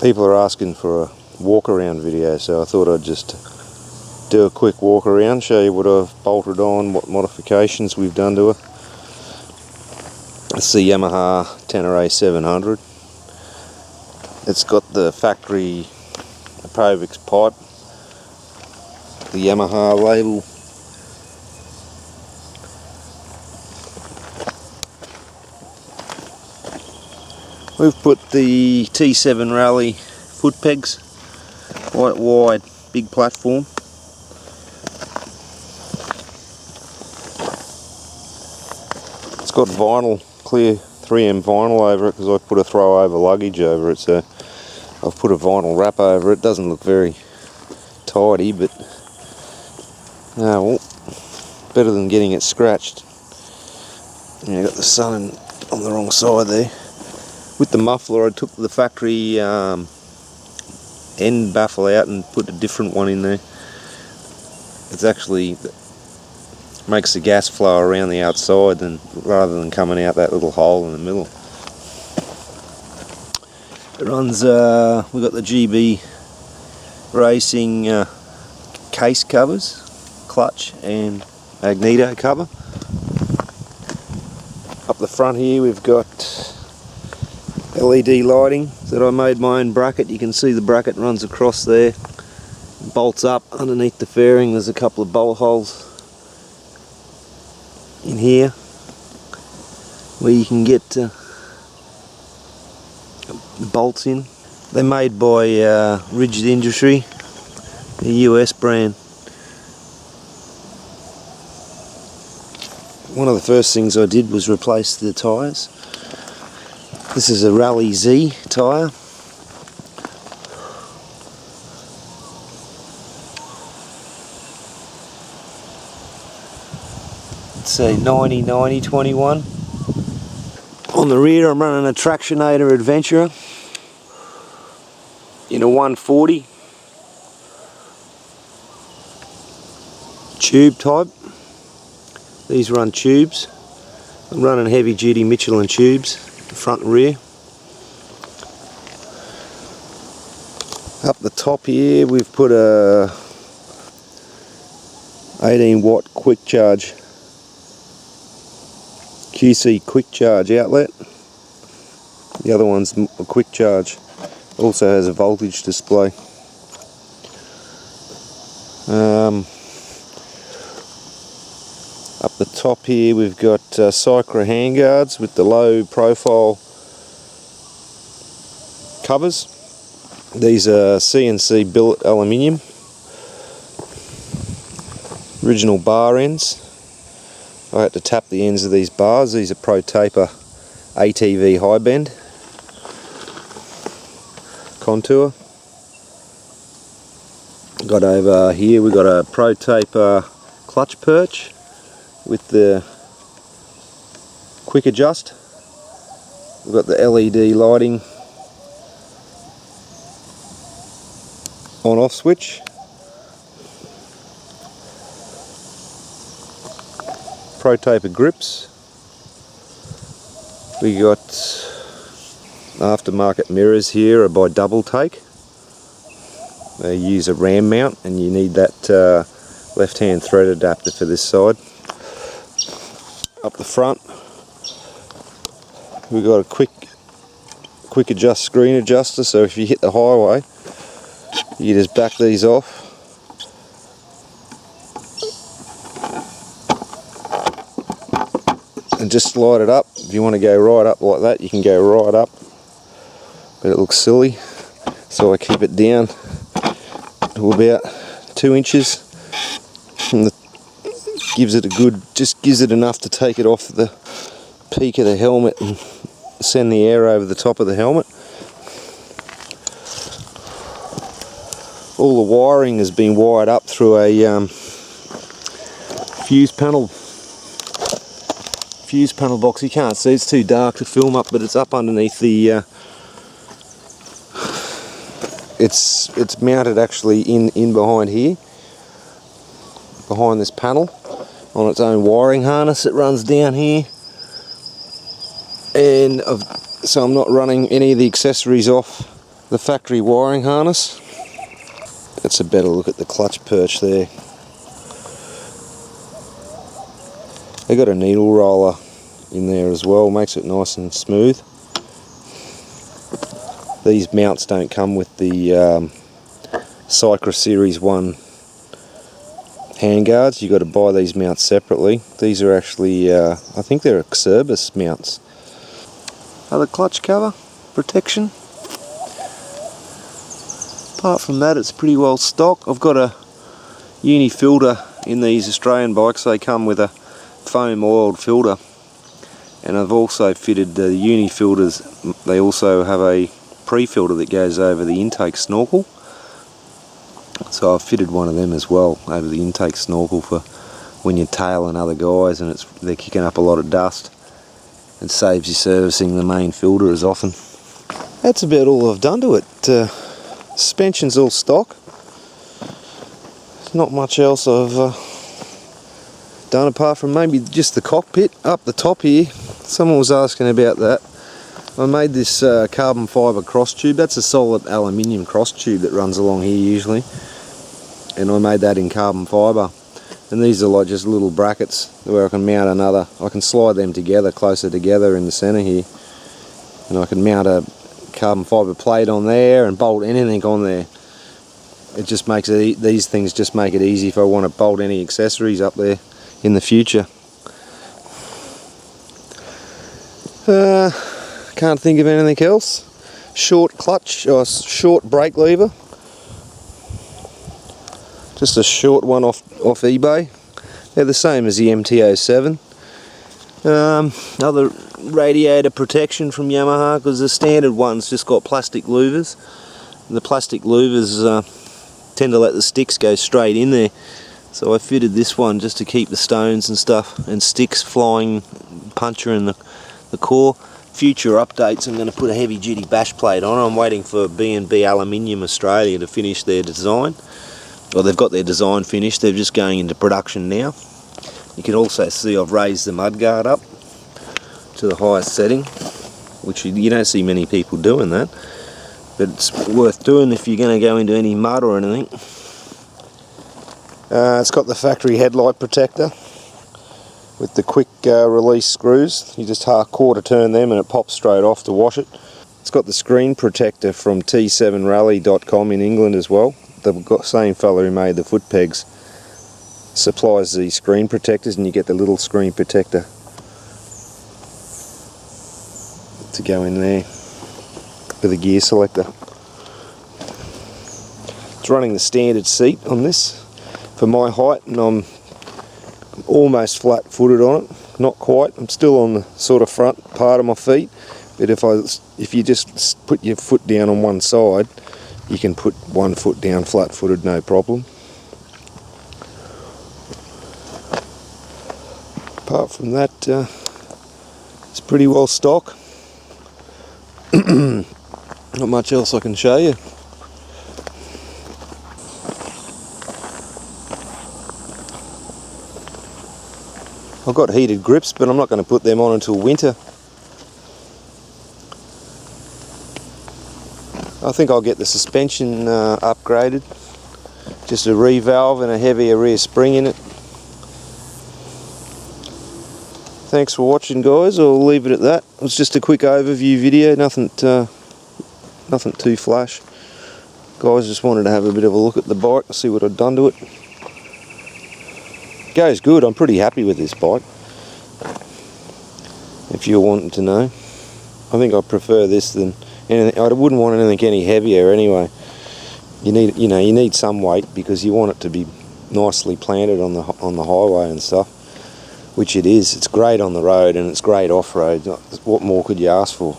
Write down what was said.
People are asking for a walk around video, so I thought I'd just do a quick walk around, show you what I've bolted on, what modifications we've done to it. It's the Yamaha Tenere 700. It's got the factory FOOTPEGS pipe, the Yamaha label. We've put the T7Rally FOOTPEGS, quite wide, big platform. It's got vinyl, clear 3M vinyl over it because I put a throw over luggage over it, so I've put a vinyl wrap over it. Doesn't look very tidy, but well, better than getting it scratched. Yeah, got the sun on the wrong side there. With the muffler, I took the factory end baffle out and put a different one in there. It's actually makes the gas flow around the outside rather than coming out that little hole in the middle. It runs, we've got the GB Racing case covers, clutch and magneto cover. Up the front here we've got LED lighting that I made my own bracket. You can see the bracket runs across there, bolts up underneath the fairing. There's a couple of bolt holes in here where you can get the bolts in. They're made by Rigid Industry, a US brand. One of the first things I did was replace the tyres. This is a Rally Z tyre. It's a 90-90-21. On the rear I'm running a Tractionator Adventurer in a 140 tube type. These run tubes. I'm running heavy duty Michelin tubes, front and rear. Up the top here we've put a 18 watt quick charge QC quick charge outlet. The other one's a quick charge, also has a voltage display. Up the top here we've got Cycra handguards with the low profile covers. These are CNC billet aluminium, original bar ends. I had to tap the ends of these bars. These are Pro Taper ATV high bend contour. Got over here we've got a Pro Taper clutch perch with the quick adjust. We've got the LED lighting on off switch. Pro Taper grips. We got aftermarket mirrors here are by Double Take. They use a ram mount and you need that left hand thread adapter for this side. Up the front we've got a quick adjust screen adjuster, so if you hit the highway you just back these off and just slide it up. If you want to go right up like that you can go right up, but it looks silly, so I keep it down to about 2 inches and gives it a good, just gives it enough to take it off the peak of the helmet and send the air over the top of the helmet. All the wiring has been wired up through a fuse panel box. You can't see, it's too dark to film up, but it's up underneath the it's mounted actually in behind here, behind this panel, on its own wiring harness. It runs down here, and so I'm not running any of the accessories off the factory wiring harness. That's a better look at the clutch perch there. They got a needle roller in there as well, makes it nice and smooth. These mounts don't come with the Cycra Series 1 handguards. You've got to buy these mounts separately. These are actually, I think they're Xerbus mounts. Other clutch cover protection. Apart from that, it's pretty well stock. I've got a uni filter in these Australian bikes. They come with a foam oiled filter, and I've also fitted the uni filters. They also have a pre-filter that goes over the intake snorkel, so I've fitted one of them as well over the intake snorkel for when you're tailing other guys and they're kicking up a lot of dust. It saves you servicing the main filter as often. That's about all I've done to it. Suspension's all stock. There's not much else I've done apart from maybe just the cockpit up the top here. Someone was asking about that. I made this carbon fibre cross tube. That's a solid aluminium cross tube that runs along here usually, and I made that in carbon fibre. And these are like just little brackets where I can mount another. I can slide them together, closer together in the centre here, and I can mount a carbon fibre plate on there and bolt anything on there. It just makes it, these things just make it easy if I want to bolt any accessories up there in the future. Can't think of anything else. Short clutch, or short brake lever. Just a short one off eBay. They're the same as the MT-07. Other radiator protection from Yamaha, because the standard one's just got plastic louvers. And the plastic louvers tend to let the sticks go straight in there. So I fitted this one just to keep the stones and stuff and sticks flying, puncturing the core. Future updates, I'm going to put a heavy duty bash plate on. I'm waiting for B&B Aluminium Australia to finish their design. Well, they've got their design finished, they're just going into production now. You can also see I've raised the mudguard up to the highest setting, which you don't see many people doing that, but it's worth doing if you're going to go into any mud or anything. It's got the factory headlight protector with the quick release screws. You just quarter turn them and it pops straight off to wash it. It's got the screen protector from T7Rally.com in England as well. The same fella who made the foot pegs supplies the screen protectors, and you get the little screen protector to go in there with a gear selector. It's running the standard seat on this for my height, and I'm almost flat-footed on it. Not quite. I'm still on the sort of front part of my feet, but if you just put your foot down on one side, you can put one foot down flat-footed, no problem. Apart from that, it's pretty well stock. Not much else I can show you. I've got heated grips, but I'm not going to put them on until winter. I think I'll get the suspension upgraded. Just a revalve and a heavier rear spring in it. Thanks for watching, guys. I'll leave it at that. It was just a quick overview video, nothing too flash. Guys, just wanted to have a bit of a look at the bike and see what I'd done to it. Goes good. I'm pretty happy with this bike, if you're wanting to know. I think I prefer this than anything. I wouldn't want anything any heavier anyway. You need some weight because you want it to be nicely planted on the highway and stuff, which it is. It's great on the road and it's great off-road. What more could you ask for?